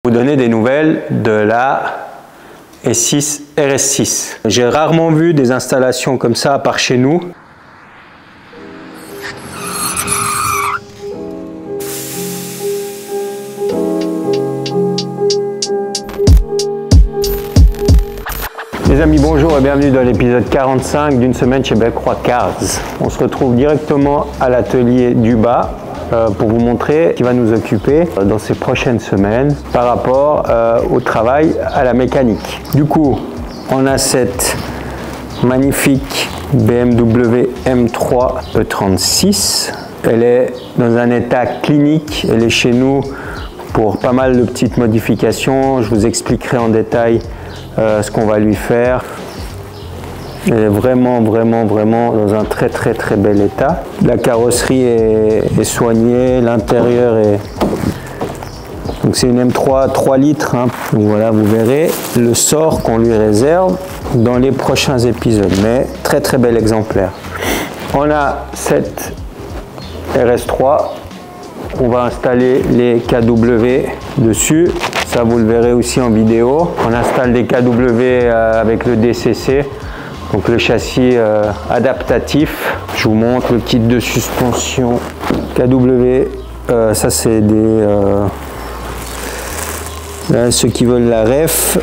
Vous donner des nouvelles de la S6 RS6. J'ai rarement vu des installations comme ça à part chez nous. Les amis, bonjour et bienvenue dans l'épisode 45 d'une semaine chez Bellecroix Cars. On se retrouve directement à l'atelier du bas pour vous montrer ce qui va nous occuper dans ces prochaines semaines par rapport au travail à la mécanique. Du coup, on a cette magnifique BMW M3 E36. Elle est dans un état clinique. Elle est chez nous pour pas mal de petites modifications. Je vous expliquerai en détail ce qu'on va lui faire. Elle est vraiment dans un très bel état. La carrosserie est soignée, l'intérieur est... Donc c'est une M3 3 litres. Hein. Donc voilà, vous verrez le sort qu'on lui réserve dans les prochains épisodes. Mais très bel exemplaire. On a cette RS3. On va installer les KW dessus. Ça, vous le verrez aussi en vidéo. On installe des KW avec le DCC. Donc le châssis adaptatif. Je vous montre le kit de suspension KW. Ça c'est des ceux qui veulent la ref.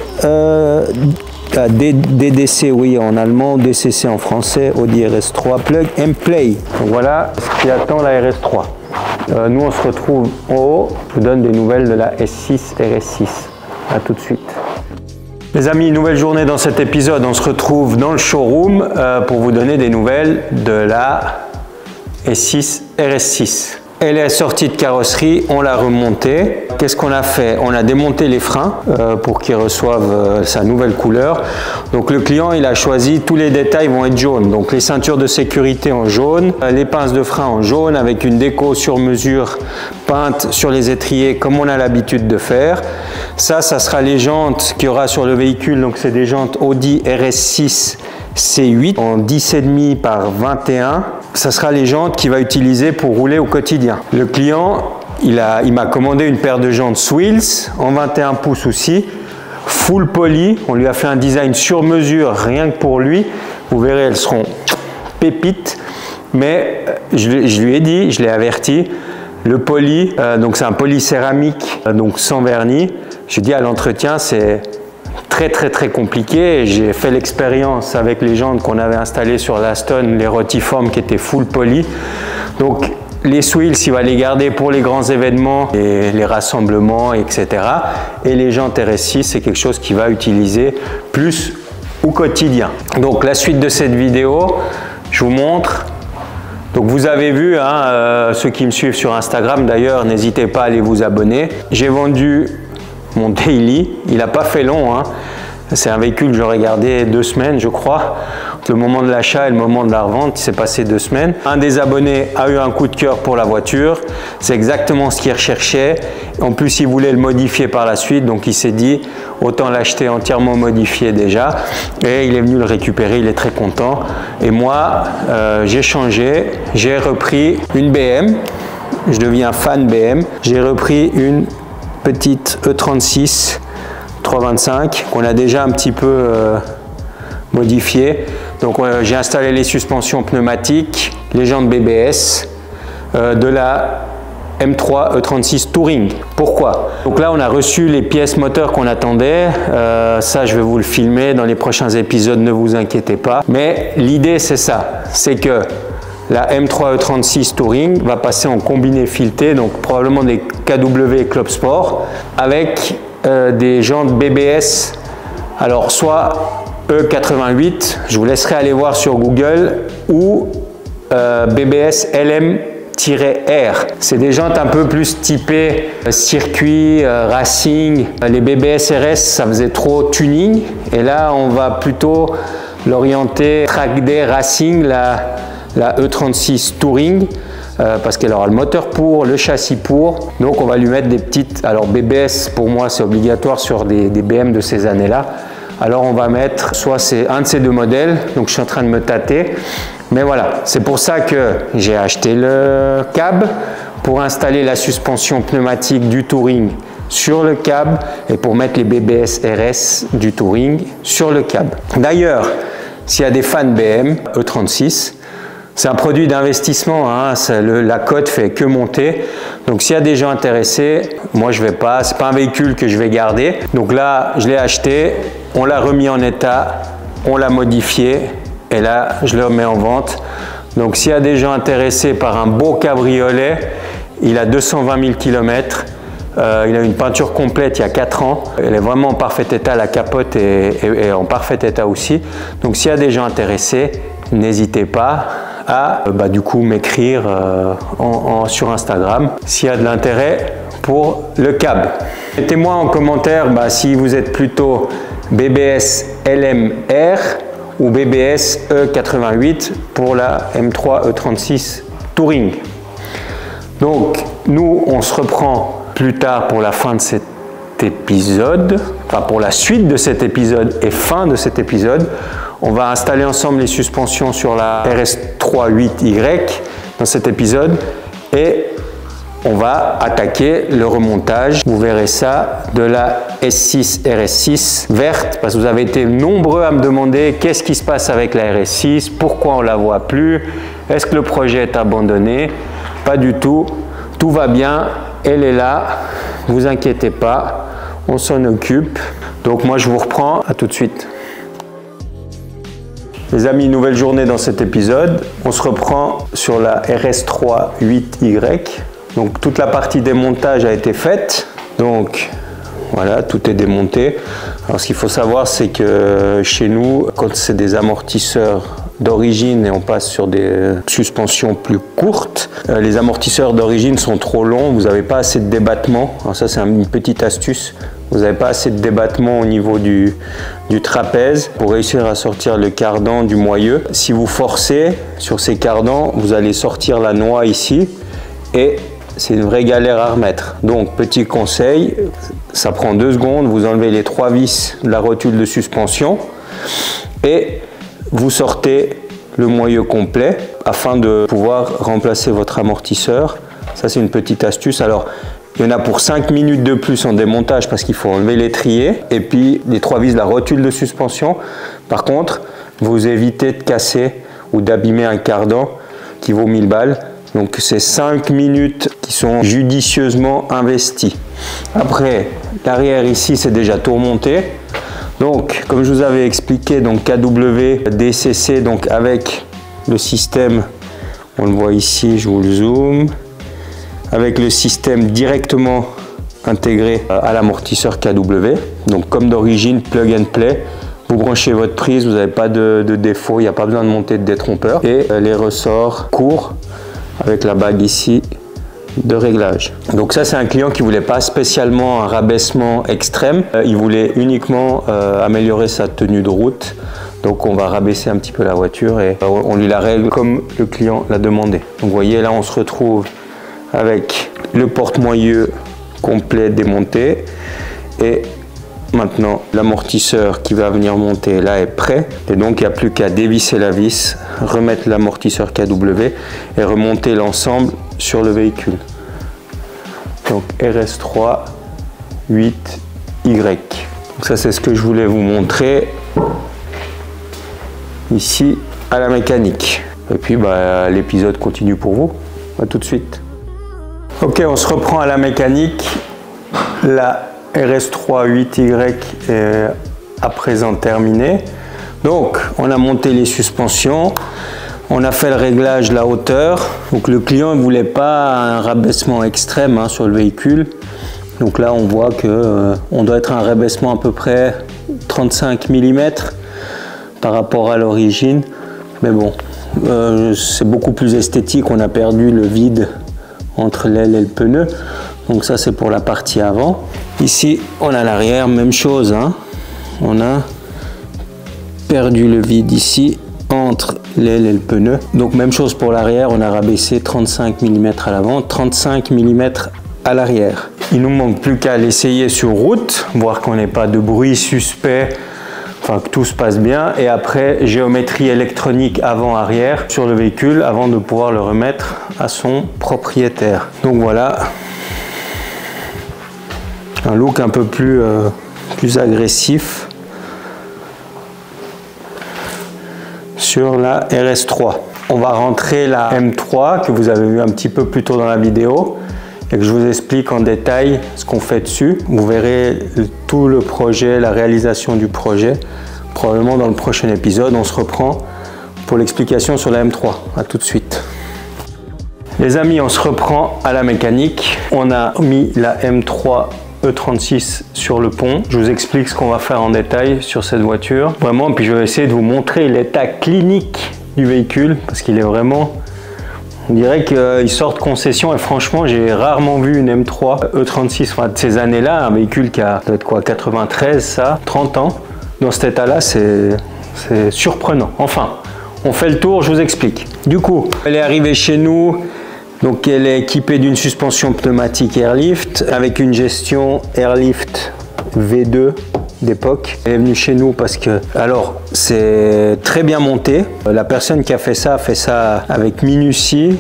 DDC oui en allemand, DCC en français, Audi RS3 Plug and Play. Donc voilà ce qui attend la RS3. Nous on se retrouve en haut. Je vous donne des nouvelles de la S6 RS6. A tout de suite. Les amis, nouvelle journée dans cet épisode. On se retrouve dans le showroom pour vous donner des nouvelles de la S6 RS6. Elle est sortie de carrosserie, on l'a remontée. Qu'est-ce qu'on a fait? On a démonté les freins pour qu'ils reçoivent sa nouvelle couleur. Donc le client, il a choisi, tous les détails vont être jaunes. Donc les ceintures de sécurité en jaune, les pinces de frein en jaune avec une déco sur mesure peinte sur les étriers comme on a l'habitude de faire. Ça sera les jantes qu'il y aura sur le véhicule. Donc c'est des jantes Audi RS6 C8 en 10,5 par 21. Ça sera les jantes qu'il va utiliser pour rouler au quotidien. Le client, il m'a commandé une paire de jantes Swills en 21 pouces aussi, full poly. On lui a fait un design sur mesure rien que pour lui. Vous verrez, elles seront pépites. Mais je lui ai dit, je l'ai averti, le poly, donc c'est un poly céramique, donc sans vernis. Je dis à l'entretien, c'est très compliqué. J'ai fait l'expérience avec les jantes qu'on avait installées sur l'Aston, les rotiformes qui étaient full poly. Donc les Swills, il va les garder pour les grands événements, et les rassemblements, etc. Et les jantes RS6, c'est quelque chose qu'il va utiliser plus au quotidien. Donc la suite de cette vidéo, je vous montre. Donc vous avez vu, hein, ceux qui me suivent sur Instagram d'ailleurs, n'hésitez pas à aller vous abonner. J'ai vendu mon daily, il n'a pas fait long, hein. C'est un véhicule que j'aurais gardé 2 semaines je crois. Le moment de l'achat et le moment de la revente, il s'est passé 2 semaines. Un des abonnés a eu un coup de cœur pour la voiture, c'est exactement ce qu'il recherchait. En plus il voulait le modifier par la suite, donc il s'est dit autant l'acheter entièrement modifié déjà. Et il est venu le récupérer, il est très content. Et moi j'ai changé, j'ai repris une BM, je deviens fan BM. J'ai repris une petite E36 325 qu'on a déjà un petit peu modifiée. Donc j'ai installé les suspensions pneumatiques, les jantes BBS de la M3 E36 Touring. Pourquoi? Donc là on a reçu les pièces moteurs qu'on attendait. Ça je vais vous le filmer dans les prochains épisodes, ne vous inquiétez pas. Mais l'idée c'est ça, c'est que la M3 E36 Touring va passer en combiné fileté, donc probablement des KW Club Sport avec des jantes BBS. Alors soit E88, je vous laisserai aller voir sur Google, ou BBS LM-R. C'est des jantes un peu plus typées circuit, racing. Les BBS RS, ça faisait trop tuning. Et là, on va plutôt l'orienter track day racing, la E36 Touring, parce qu'elle aura le moteur pour, le châssis pour. Donc on va lui mettre des petites... Alors BBS, pour moi, c'est obligatoire sur des BM de ces années-là. Alors on va mettre, soit c'est un de ces 2 modèles, donc je suis en train de me tâter. Mais voilà, c'est pour ça que j'ai acheté le cab pour installer la suspension pneumatique du Touring sur le câble et pour mettre les BBS RS du Touring sur le câble. D'ailleurs, s'il y a des fans BM E36, c'est un produit d'investissement, hein, la cote fait que monter. Donc s'il y a des gens intéressés, moi je vais pas, c'est pas un véhicule que je vais garder. Donc là, je l'ai acheté, on l'a remis en état, on l'a modifié et là, je le remets en vente. Donc s'il y a des gens intéressés par un beau cabriolet, il a 220 000 km. Il a une peinture complète il y a 4 ans. Elle est vraiment en parfait état, la capote est en parfait état aussi. Donc s'il y a des gens intéressés, n'hésitez pas à du coup m'écrire sur Instagram s'il y a de l'intérêt pour le cab. Mettez-moi en commentaire si vous êtes plutôt BBS LMR ou BBS E88 pour la M3 E36 Touring. Donc nous on se reprend plus tard pour la fin de cet épisode, enfin pour la suite de cet épisode et fin de cet épisode. On va installer ensemble les suspensions sur la RS3 8Y dans cet épisode et on va attaquer le remontage. Vous verrez ça de la S6 RS6 verte parce que vous avez été nombreux à me demander qu'est-ce qui se passe avec la RS6, pourquoi on la voit plus, est-ce que le projet est abandonné? Pas du tout, tout va bien, elle est là, vous inquiétez pas, on s'en occupe. Donc moi je vous reprends, à tout de suite. Les amis, nouvelle journée dans cet épisode. On se reprend sur la RS3 8Y. Donc toute la partie démontage a été faite. Donc voilà, tout est démonté. Alors ce qu'il faut savoir, c'est que chez nous, quand c'est des amortisseurs d'origine et on passe sur des suspensions plus courtes, les amortisseurs d'origine sont trop longs, vous n'avez pas assez de débattement. Alors ça c'est une petite astuce. Vous n'avez pas assez de débattement au niveau du trapèze pour réussir à sortir le cardan du moyeu. Si vous forcez sur ces cardans, vous allez sortir la noix ici et c'est une vraie galère à remettre. Donc petit conseil, ça prend 2 secondes, vous enlevez les 3 vis de la rotule de suspension et vous sortez le moyeu complet afin de pouvoir remplacer votre amortisseur. Ça c'est une petite astuce. Alors il y en a pour 5 minutes de plus en démontage parce qu'il faut enlever l'étrier et puis les 3 vis de la rotule de suspension. Par contre, vous évitez de casser ou d'abîmer un cardan qui vaut 1000 balles. Donc c'est 5 minutes qui sont judicieusement investies. Après, l'arrière ici c'est déjà tout remonté. Donc comme je vous avais expliqué, donc KW DCC, donc avec le système, on le voit ici, je vous le zoome, avec le système directement intégré à l'amortisseur KW. Donc comme d'origine, plug and play. Vous branchez votre prise, vous n'avez pas de défaut, il n'y a pas besoin de monter de détrompeur. Et les ressorts courts avec la bague ici de réglage. Donc ça c'est un client qui ne voulait pas spécialement un rabaissement extrême, il voulait uniquement améliorer sa tenue de route. Donc on va rabaisser un petit peu la voiture et on lui la règle comme le client l'a demandé. Donc vous voyez là on se retrouve avec le porte-moyeu complet démonté et maintenant l'amortisseur qui va venir monter là est prêt et donc il n'y a plus qu'à dévisser la vis, remettre l'amortisseur KW et remonter l'ensemble sur le véhicule. Donc RS3 8Y. Donc ça c'est ce que je voulais vous montrer ici à la mécanique. Et puis l'épisode continue pour vous. À tout de suite. Ok, on se reprend à la mécanique. La RS3 8Y est à présent terminée. Donc, on a monté les suspensions, on a fait le réglage de la hauteur. Donc, le client ne voulait pas un rabaissement extrême sur le véhicule. Donc là, on voit que on doit être un rabaissement à peu près 35 mm par rapport à l'origine. Mais bon, c'est beaucoup plus esthétique. On a perdu le vide entre l'aile et le pneu. Donc ça c'est pour la partie avant. Ici on a l'arrière, même chose, on a perdu le vide ici entre l'aile et le pneu. Donc même chose pour l'arrière, on a rabaissé 35 mm à l'avant, 35 mm à l'arrière. Il nous manque plus qu'à l'essayer sur route, voir qu'on n'ait pas de bruit suspect, enfin que tout se passe bien, et après géométrie électronique avant-arrière sur le véhicule avant de pouvoir le remettre à son propriétaire. Donc voilà. un look un peu plus agressif sur la RS3. On va rentrer la M3 que vous avez vu un petit peu plus tôt dans la vidéo et que je vous explique en détail ce qu'on fait dessus. Vous verrez tout le projet, la réalisation du projet, probablement dans le prochain épisode. On se reprend pour l'explication sur la M3. À tout de suite. Les amis, on se reprend à la mécanique. On a mis la M3 E36 sur le pont. Je vous explique ce qu'on va faire en détail sur cette voiture. Vraiment, puis je vais essayer de vous montrer l'état clinique du véhicule parce qu'il est vraiment... On dirait qu'il sort de concession et franchement, j'ai rarement vu une M3 E36 enfin, de ces années-là, un véhicule qui a peut-être quoi, 93, ça, 30 ans. Dans cet état-là, c'est surprenant. Enfin, on fait le tour, je vous explique. Du coup, elle est arrivée chez nous. Donc elle est équipée d'une suspension pneumatique Airlift avec une gestion Airlift V2 d'époque. Elle est venue chez nous parce que, alors, c'est très bien monté. La personne qui a fait ça avec minutie.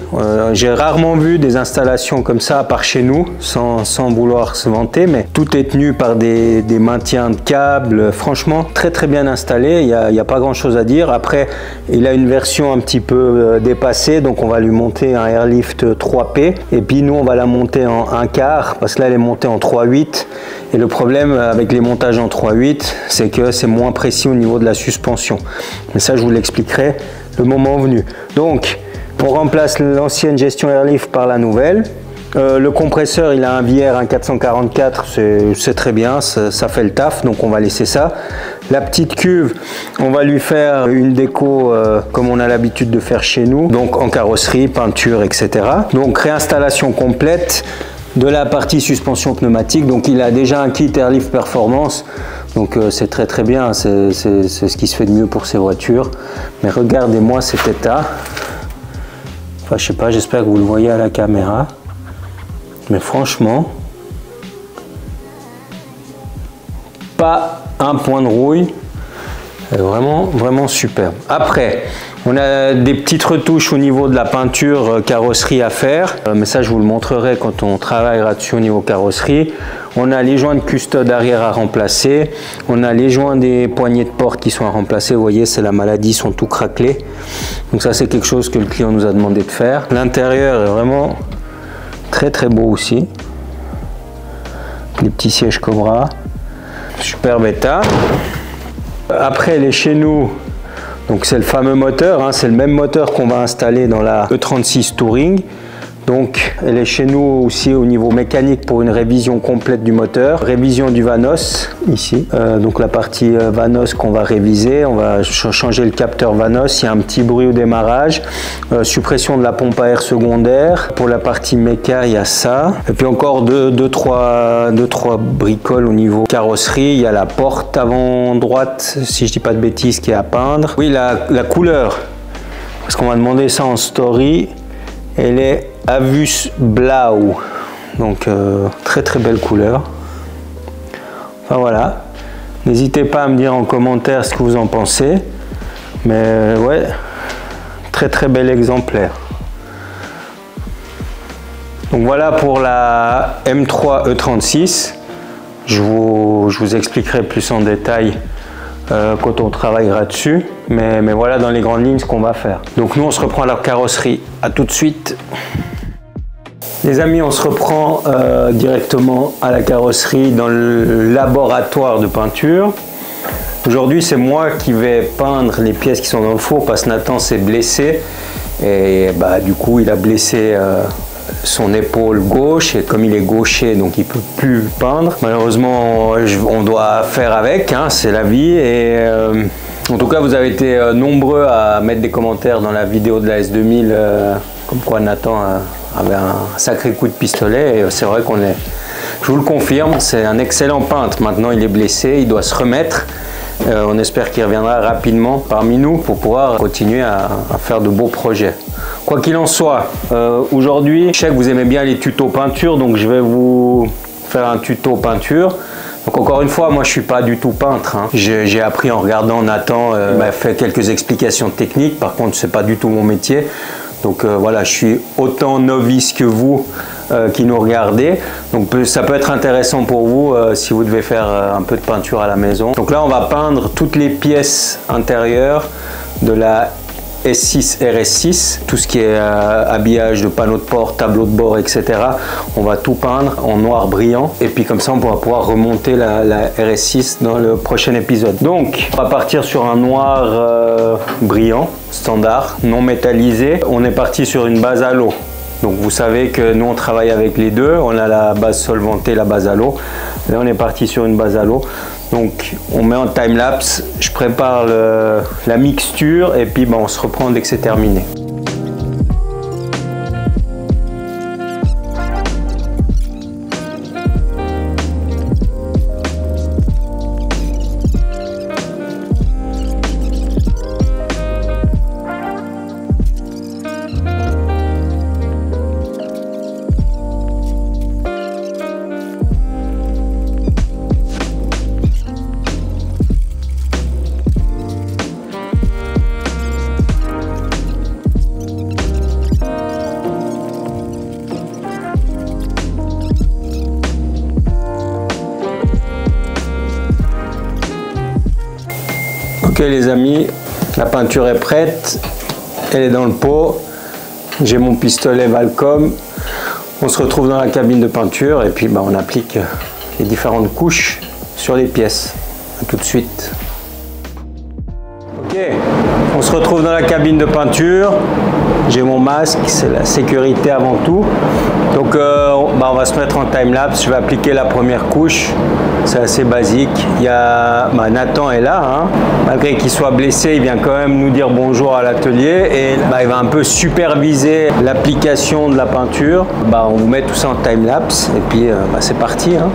J'ai rarement vu des installations comme ça, à part chez nous, sans vouloir se vanter, mais tout est tenu par des maintiens de câbles. Franchement, très très bien installé. Il n'y a pas grand chose à dire. Après, il a une version un petit peu dépassée, donc on va lui monter un Airlift 3P. Et puis nous, on va la monter en 1/4, parce que là, elle est montée en 3/8. Et le problème avec les montages en 3/8, c'est que c'est moins précis au niveau de la suspension. Mais ça, je vous l'expliquerai le moment venu. Donc, on remplace l'ancienne gestion Airlift par la nouvelle. Le compresseur, il a un VR, un 444, c'est très bien, ça fait le taf, donc on va laisser ça. La petite cuve, on va lui faire une déco comme on a l'habitude de faire chez nous, donc en carrosserie, peinture, etc. Donc réinstallation complète de la partie suspension pneumatique. Donc il a déjà un kit Airlift Performance, donc c'est très très bien, c'est ce qui se fait de mieux pour ces voitures. Mais regardez-moi cet état, enfin je sais pas, j'espère que vous le voyez à la caméra, mais franchement pas un point de rouille, vraiment superbe. Après, on a des petites retouches au niveau de la peinture carrosserie à faire, mais ça je vous le montrerai quand on travaillera dessus au niveau carrosserie. On a les joints de custode arrière à remplacer, on a les joints des poignées de porte qui sont à remplacer. Vous voyez, c'est la maladie, ils sont tout craquelés. Donc ça, c'est quelque chose que le client nous a demandé de faire. L'intérieur est vraiment très très beau aussi. Les petits sièges Cobra, superbe état. Après, elle est chez nous. Donc c'est le fameux moteur, hein, c'est le même moteur qu'on va installer dans la E36 Touring. Donc elle est chez nous aussi au niveau mécanique pour une révision complète du moteur. Révision du Vanos ici. Donc la partie Vanos qu'on va réviser. On va changer le capteur Vanos. Il y a un petit bruit au démarrage. Suppression de la pompe à air secondaire. Pour la partie méca, il y a ça. Et puis encore deux, trois bricoles au niveau carrosserie. Il y a la porte avant droite, si je dis pas de bêtises, qui est à peindre. Oui, la couleur. Parce qu'on m'a demandé ça en story. Elle est Avus Blau, donc très très belle couleur. Enfin voilà, n'hésitez pas à me dire en commentaire ce que vous en pensez, mais ouais, très très bel exemplaire. Donc voilà pour la M3 E36, je vous expliquerai plus en détail quand on travaillera dessus, mais voilà dans les grandes lignes ce qu'on va faire. Donc nous on se reprend à la carrosserie, à tout de suite. Les amis, on se reprend directement à la carrosserie dans le laboratoire de peinture. Aujourd'hui, c'est moi qui vais peindre les pièces qui sont dans le four parce que Nathan s'est blessé et bah, du coup, il a blessé son épaule gauche et comme il est gaucher, donc il peut plus peindre. Malheureusement, on doit faire avec, hein, c'est la vie. Et en tout cas, vous avez été nombreux à mettre des commentaires dans la vidéo de la S2000 comme quoi Nathan avait un sacré coup de pistolet, et c'est vrai qu'on est, je vous le confirme, c'est un excellent peintre. Maintenant il est blessé, il doit se remettre. On espère qu'il reviendra rapidement parmi nous pour pouvoir continuer à faire de beaux projets. Quoi qu'il en soit, aujourd'hui, je sais que vous aimez bien les tutos peinture, donc je vais vous faire un tuto peinture. Donc encore une fois, moi je suis pas du tout peintre, hein. J'ai appris en regardant Nathan, il m'a fait quelques explications techniques, par contre c'est pas du tout mon métier. Donc voilà, je suis autant novice que vous qui nous regardez. Donc ça peut être intéressant pour vous si vous devez faire un peu de peinture à la maison. Donc là, on va peindre toutes les pièces intérieures de la S6 RS6, tout ce qui est habillage de panneaux de port, tableau de bord, etc. On va tout peindre en noir brillant et puis comme ça on pourra pouvoir remonter la RS6 dans le prochain épisode. Donc on va partir sur un noir brillant, standard, non métallisé. On est parti sur une base à l'eau. Donc vous savez que nous on travaille avec les deux, on a la base solvantée, la base à l'eau. Là on est parti sur une base à l'eau. Donc on met en time-lapse, je prépare la mixture et puis on se reprend dès que c'est terminé. Ok les amis, la peinture est prête, elle est dans le pot, j'ai mon pistolet Valcom, on se retrouve dans la cabine de peinture et puis on applique les différentes couches sur les pièces. A tout de suite. Ok, on se retrouve dans la cabine de peinture, j'ai mon masque, c'est la sécurité avant tout. Donc on va se mettre en time-lapse, je vais appliquer la première couche, c'est assez basique. Il y a, Nathan est là, hein. Malgré qu'il soit blessé, il vient quand même nous dire bonjour à l'atelier et il va un peu superviser l'application de la peinture. On vous met tout ça en time-lapse et puis c'est parti, hein.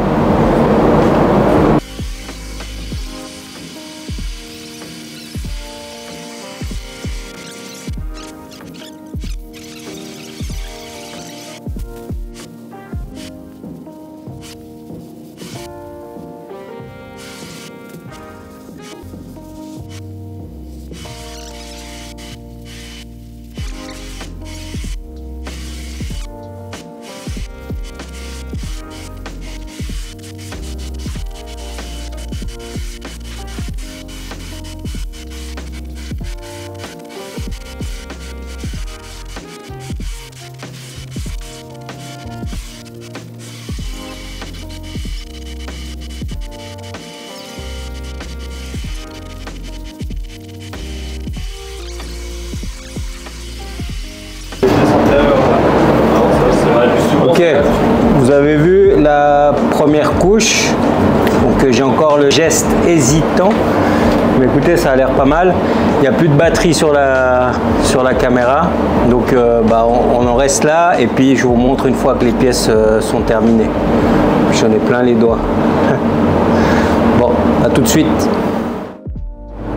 Ok, vous avez vu la première couche, donc j'ai encore le geste hésitant, mais écoutez, ça a l'air pas mal. Il n'y a plus de batterie sur la caméra, donc on en reste là et puis je vous montre une fois que les pièces sont terminées. J'en ai plein les doigts. Bon, à tout de suite.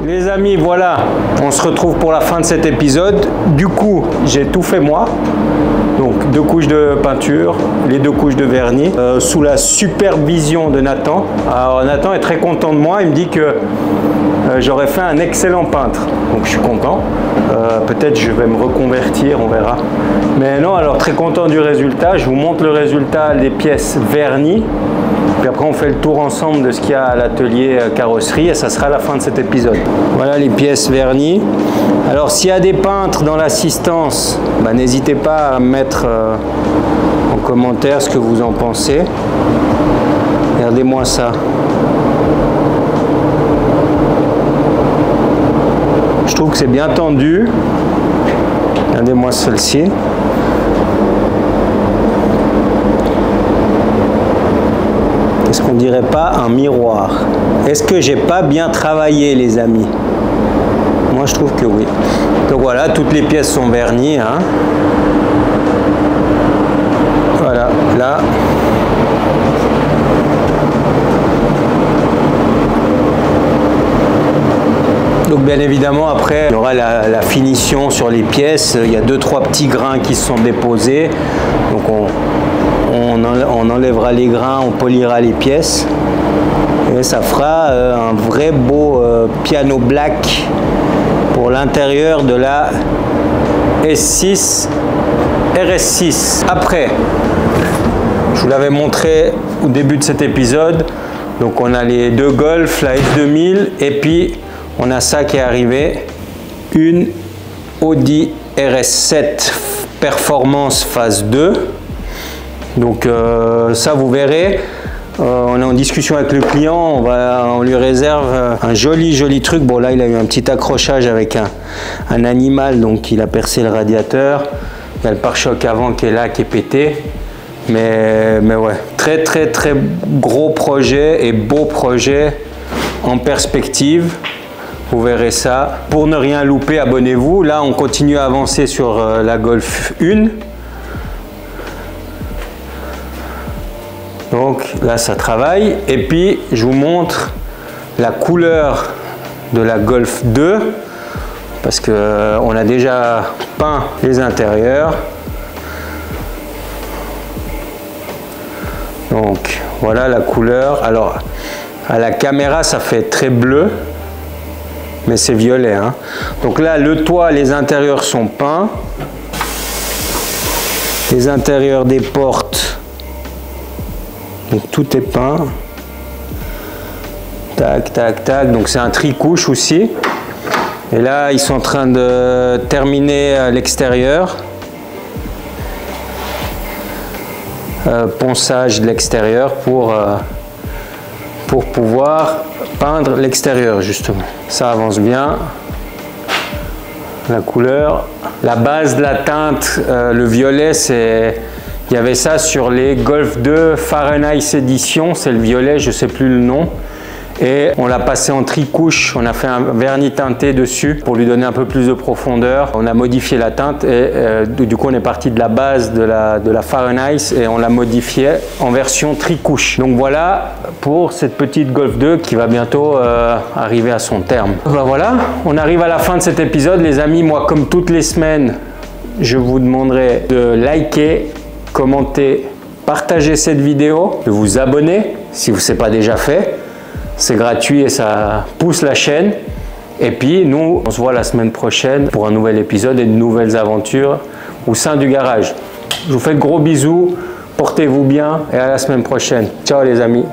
Les amis, voilà, on se retrouve pour la fin de cet épisode. Du coup, j'ai tout fait moi. Donc 2 couches de peinture, les 2 couches de vernis, sous la supervision de Nathan. Alors Nathan est très content de moi, il me dit que j'aurais fait un excellent peintre. Donc je suis content. Peut-être je vais me reconvertir, on verra. Mais non, alors très content du résultat. Je vous montre le résultat des pièces vernies. Puis après on fait le tour ensemble de ce qu'il y a à l'atelier carrosserie et ça sera la fin de cet épisode. Voilà les pièces vernies. Alors s'il y a des peintres dans l'assistance, n'hésitez pas à mettre en commentaire ce que vous en pensez. Regardez-moi ça. Je trouve que c'est bien tendu. Regardez-moi celle-ci. Est-ce qu'on dirait pas un miroir? Est-ce que j'ai pas bien travaillé les amis? Moi je trouve que oui. Donc voilà, toutes les pièces sont vernies, hein. Voilà, là. Donc bien évidemment après il y aura la finition sur les pièces. Il y a 2-3 petits grains qui se sont déposés. Donc on enlèvera les grains, on polira les pièces. Et ça fera un vrai beau piano black pour l'intérieur de la S6 RS6. Après, je vous l'avais montré au début de cet épisode. Donc on a les deux Golf, la S2000 et puis on a ça qui est arrivé, une Audi RS7 Performance phase 2. Donc ça vous verrez, on est en discussion avec le client, on lui réserve un joli truc. Bon là il a eu un petit accrochage avec un animal, donc il a percé le radiateur. Il y a le pare-choc avant qui est là, qui est pété. Mais ouais, très gros projet et beau projet en perspective. Vous verrez ça. Pour ne rien louper, abonnez-vous. Là, on continue à avancer sur la Golf 1. Donc là, ça travaille. Et puis, je vous montre la couleur de la Golf 2. Parce qu'on a déjà peint les intérieurs. Donc voilà la couleur. Alors à la caméra ça fait très bleu, mais c'est violet, hein. Donc là le toit, les intérieurs sont peints, les intérieurs des portes, donc tout est peint. Tac. Donc c'est un tri-couche aussi. Et là ils sont en train de terminer l'extérieur. Ponçage de l'extérieur pour pouvoir peindre l'extérieur justement. Ça avance bien. La couleur, la base de la teinte, le violet, il y avait ça sur les Golf 2 Fahrenheit Edition, c'est le violet, je sais plus le nom. Et on l'a passé en tri-couche, on a fait un vernis teinté dessus pour lui donner un peu plus de profondeur. On a modifié la teinte et du coup on est parti de la base de la Fahrenheit et on l'a modifié en version tri-couche. Donc voilà pour cette petite Golf 2 qui va bientôt arriver à son terme. Ben voilà, on arrive à la fin de cet épisode les amis. Moi comme toutes les semaines, je vous demanderai de liker, commenter, partager cette vidéo, de vous abonner si ce n'est pas déjà fait. C'est gratuit et ça pousse la chaîne. Et puis nous, on se voit la semaine prochaine pour un nouvel épisode et de nouvelles aventures au sein du garage. Je vous fais de gros bisous, portez-vous bien et à la semaine prochaine. Ciao les amis.